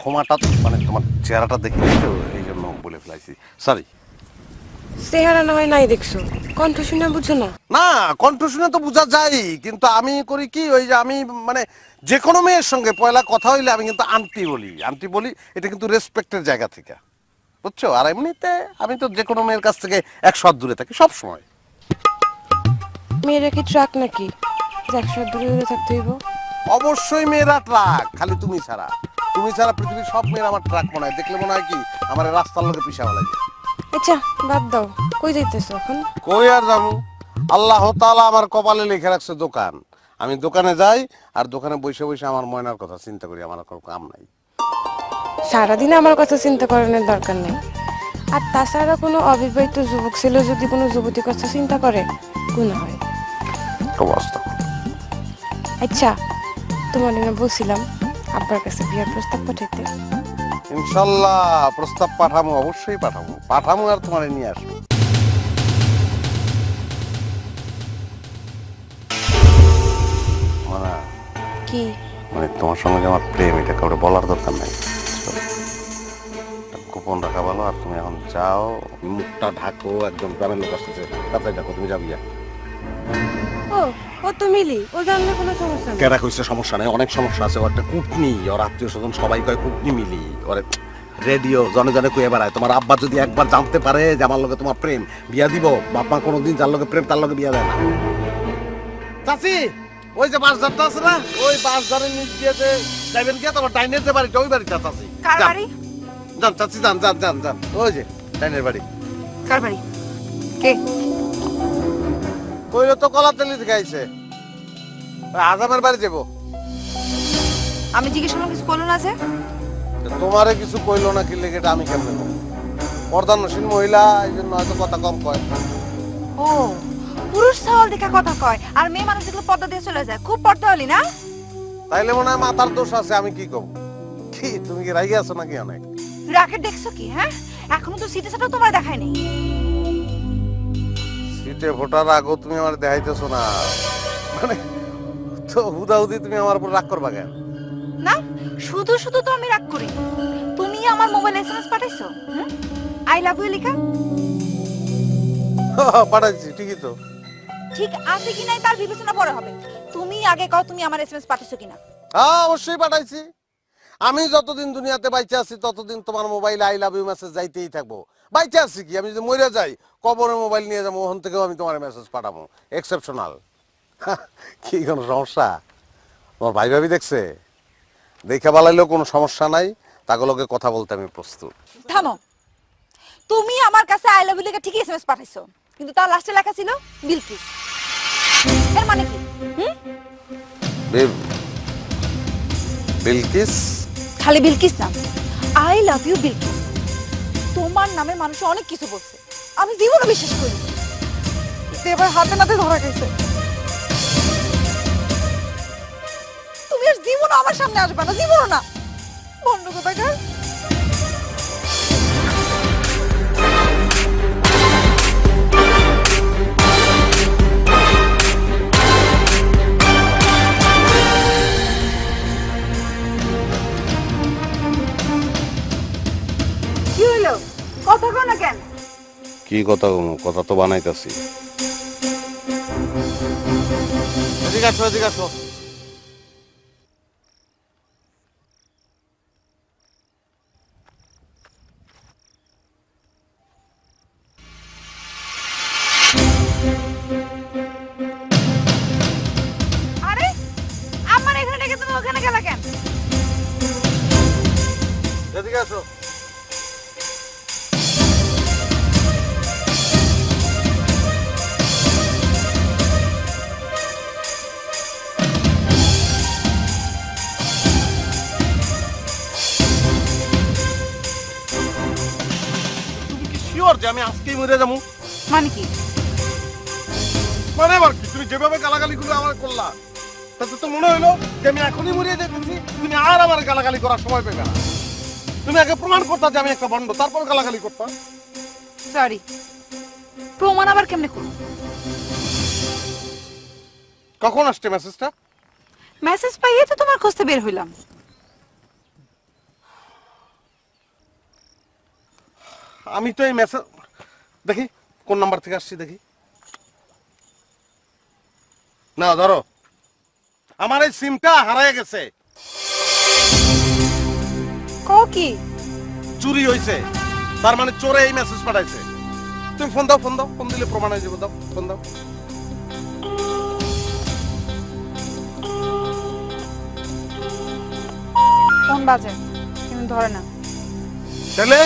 ক্ষমাটা মানে তোমার চেহারাটা দেখি তো এই জন্য বলে ফেলাইছি, সরি। চেহারা না হয় নাই দেখছো, কণ্ঠ শুনে বুঝো না? না, কণ্ঠ শুনে তো বোঝা যায়, কিন্তু আমি করি কি ওই যে আমি মানে যে কোনো মেয়ের সঙ্গে পয়লা কথা হইলে আমি কিন্তু আন্টি বলি, আন্টি বলি, এটা কিন্তু রেসপেক্টের জায়গা থেকে, বুঝছো? আর এমনিতে আমি তো যে কোনো মেয়ের কাছ থেকে 100 হাত দূরে থাকি সব সময়। মেয়েরা কি ট্রাক নাকি যে 100 হাত দূরে দূরে থাকতে হইব? অবশ্যই মেয়েরা ট্রাক, খালি তুমি ছাড়া। তুমি ছাড়া পৃথিবীর সব মেয়েরা আমার ট্রাক মনে হয়, দেখলে মনে হয় কি আমার রাস্তার লোকে পিছাওয়া লাগে। আচ্ছা বাদ দাও, কই যাইতেছো এখন? কই আর যাবো, আল্লাহ তাআলা আমার কপালে লিখে রাখছে দোকান, আমি দোকানে যাই আর দোকানে বসে বসে আমার ময়নার কথা চিন্তা করি, আমার কোনো কাম নাই। সারাদিন আমার কথা চিন্তা করানোর দরকার নেই। আর তাছাড়া কোনো অবিবাহিত যুবক ছেলে যদি কোনো যুবতীর কথা চিন্তা করে, গুনাহ হয়। অবস্থা আচ্ছা, তোমার না বলছিলাম আব্বার কাছে বিয়ার প্রস্তাব পাঠাইতে। ইনশাল্লাহ প্রস্তাব পাঠামো, অবশ্যই পাঠামো, পাঠামো আর তোমার নিয়ে আসবো। মানে কি? মানে তোমার সঙ্গে যে আমার প্রেম, এটা কাউকে বলার দরকার নাই, গোপন রাখা ভালো। আর তুমি এখন যাও, মুখটা ঢাকো, একদম গ্রামের লোক আসতেছে, কাছে ঢাকো, তুমি যাবি। ও ও তো মিলি, ও জানলে কোনো সমস্যা নেই। কেডা কইছে সমস্যা নাই, অনেক সমস্যা আছে। ও একটা কুটনি, ওর আত্মীয় স্বজন সবাই কয় কুটনি মিলি, ওরে রেডিও জনে জনে কয়ে বেড়ায়। তোমার আব্বা যদি একবার জানতে পারে যে আমার লগে তোমার প্রেম, বিয়া দিব? বাপ মা কোনোদিন যার লগে প্রেম তার লগে বিয়া দেয় না। চাচি, ওই যে বাসঝাড়টা আছে না, ওই বাসঝাড়ের নিচ দিয়ে যাবেন গিয়া তোমার ডাইনের যে বাড়িটা, ওই বাড়িটা চাচি। কার বাড়ি? যান চাচি, যান যান যান যান, ওই যে ডাইনের বাড়ি। কার বাড়ি? কে? কইলো তো কলাতলি থেকে আইছে, আজামের বাড়ি যাবো। আমি জিজ্ঞেস করলাম, কিছু করলো না যে? তোমারে কিছু কইলো না কি লেগে, এটা আমি কেমনে বলবো? প্রধানশীল মহিলা, এই জন্য হয়তো কথা কম কয়। ও, পুরুষ ছাওয়াল দেখা কথা কয়, আর মেয়ে মানুষ দেখলে পর্দা দিয়ে চলে যায়। খুব পর্দা হলি না? তাইলে মনে হয় মাথার দোষ আছে, আমি কি কব? কি তুমি কি রাগি আছো নাকি অনেক? রাকেট দেখছো কি? হ্যাঁ, এখনো তো সিটে সাটাও তোমার দেখায়নি। সিটে ভোটার আগেও তুমি আমার দেখাইতেছো না, মানে তো হুদাহুদি তুমি আমার উপর রাগ করবা কেন? না, শুধু শুধু তো আমি রাগ করি। তুমি আমার মোবাইল এসএমএস পাঠাইছো, আই লাভ ইউ লেখা। পাঠাইছি ঠিকই তো। ঠিক আছে কি নাই তার বিবেচনা পরে হবে। তুমি আগে কও, তুমি আমার এসএমএস পাঠাইছো কিনা? হ্যাঁ অবশ্যই পাঠাইছি। আমি যতদিন দুনিয়াতে বাইচে আছি ততদিন তোমার মোবাইলে আই লাভ ইউ মেসেজ যাইতেই থাকবো। বাইচে আছি কি, আমি যদি মরে যাই কবরে মোবাইল নিয়ে যাবো, ওখান থেকেও আমি তোমার মেসেজ পাঠাবো, এক্সেপশনাল। কি কোনো সমস্যা? তোমার ভাই ভাবি দেখছে, দেখে বালাইলেও কোনো সমস্যা নাই, তাগুলোকে কথা বলতে আমি প্রস্তুত। থামো, তুমি আমার কাছে আই লাভ ইউ লেখা ঠিকই এসএমএস পাঠাইছো, কিন্তু তার লাস্টে লেখা ছিল বিলকিস। এর মানে কি? বিলকিস? খালি বিলকিস না, আই লাভ ইউ বিলকিস। তোমার নামে মানুষ অনেক কিছু বলছে, আমি জীবনে বিশ্বাস করি। এবার হাতে নাতে ধরা গেছে। তুমি আর জীবনও আমার সামনে আসবে না, জীবনও না। বন্ধ কোথাকার। কি হইলো? কথা কও না কেন? কি কথা? কথা তো বানাইতাছি। এদিকে আসো, এদিকে আসো। আরে, আমার এখানে ডেকে তুমি ওখানে গেলা কেন? এদিকে আসো। তুমি কি শিওর যে আমি আজকেই মরে যাবো? মানে কি? মানে আবার কি? তুমি যেভাবে গালাগালিগুলো আমার করলা, তাতে তো মনে হইলো যে আমি এখনই মরিয়ে যেতেছি, তুমি আর আমার গালাগালি করার সময় পেবে না। তুমি আগে প্রমাণ করতা যে আমি একটা ভণ্ড, তারপর গালাগালি করতা। সরি, প্রমাণ আবার কেমনে করব? কখন আসছে মেসেজটা? মেসেজ পাইয়ে তো তোমার খুঁজতে বের হইলাম। আমি তো এই মেসেজ দেখি কোন নাম্বার থেকে আসছি দেখি। না ধরো, আমার এই সিমটা হারায় গেছে, কও কি? চুরি হয়েছে। তার মানে চোরে এই মেসেজ পাঠাইছে। তুমি ফোন দাও, ফোন দাও, ফোন দিলে প্রমাণ হয়ে যাবে। দাও ফোন দাও। ফোন বাজে, কিন্তু ধরে না। তাহলে